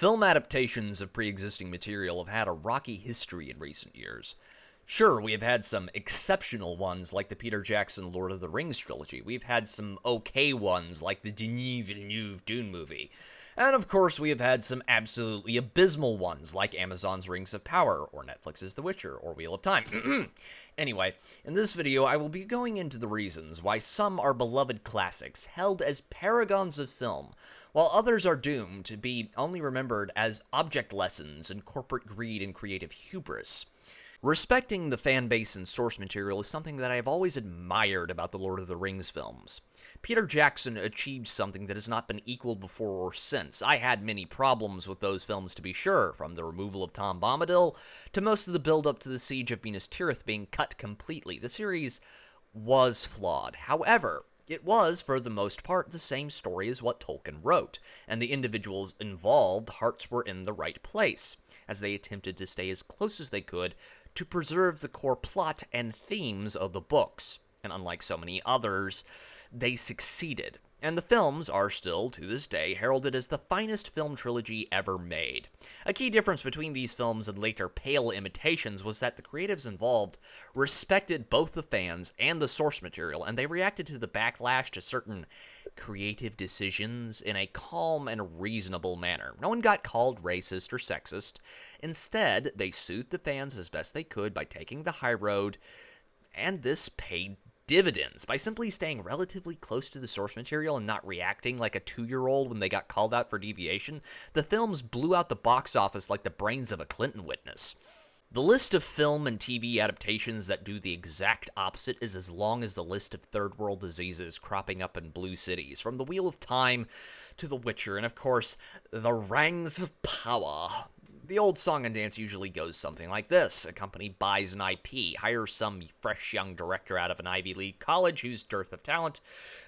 Film adaptations of pre-existing material have had a rocky history in recent years. Sure, we have had some exceptional ones like the Peter Jackson Lord of the Rings trilogy. We've had some okay ones like the Denis Villeneuve Dune movie. And of course, we have had some absolutely abysmal ones like Amazon's Rings of Power, or Netflix's The Witcher, or Wheel of Time. Anyway, in this video, I will be going into the reasons why some are beloved classics, held as paragons of film, while others are doomed to be only remembered as object lessons in corporate greed and creative hubris. Respecting the fan base and source material is something that I have always admired about the Lord of the Rings films. Peter Jackson achieved something that has not been equaled before or since. I had many problems with those films, to be sure, from the removal of Tom Bombadil to most of the build-up to the Siege of Minas Tirith being cut completely. The series was flawed. However, it was, for the most part, the same story as what Tolkien wrote, and the individuals involved hearts were in the right place, as they attempted to stay as close as they could to preserve the core plot and themes of the books. And unlike so many others, they succeeded. And the films are still, to this day, heralded as the finest film trilogy ever made. A key difference between these films and later pale imitations was that the creatives involved respected both the fans and the source material, and they reacted to the backlash to certain creative decisions in a calm and reasonable manner. No one got called racist or sexist. Instead, they soothed the fans as best they could by taking the high road, and this paid dividends by simply staying relatively close to the source material and not reacting like a 2-year-old when they got called out for deviation. The films blew out the box office like the brains of a Clinton witness. The list of film and TV adaptations that do the exact opposite is as long as the list of third world diseases cropping up in blue cities, from The Wheel of Time to The Witcher, and of course, The Rings of Power. The old song and dance usually goes something like this. A company buys an IP, hires some fresh young director out of an Ivy League college whose dearth of talent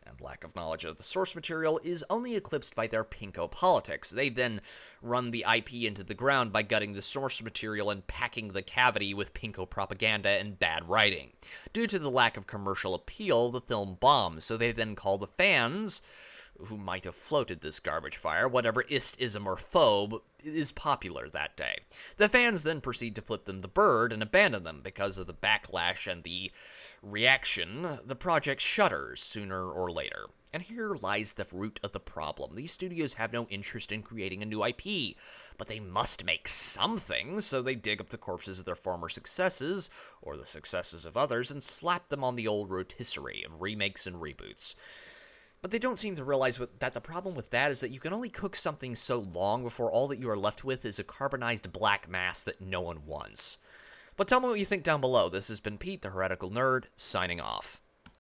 and lack of knowledge of the source material is only eclipsed by their pinko politics. They then run the IP into the ground by gutting the source material and packing the cavity with pinko propaganda and bad writing. Due to the lack of commercial appeal, the film bombs, so they then call the fans, who might have floated this garbage fire, whatever ism or phobe is popular that day. The fans then proceed to flip them the bird and abandon them. Because of the backlash and the reaction, the project shutters sooner or later. And here lies the root of the problem. These studios have no interest in creating a new IP, but they must make something, so they dig up the corpses of their former successes, or the successes of others, and slap them on the old rotisserie of remakes and reboots. But they don't seem to realize that the problem with that is that you can only cook something so long before all that you are left with is a carbonized black mass that no one wants. But tell me what you think down below. This has been Pete, the Heretical Nerd, signing off.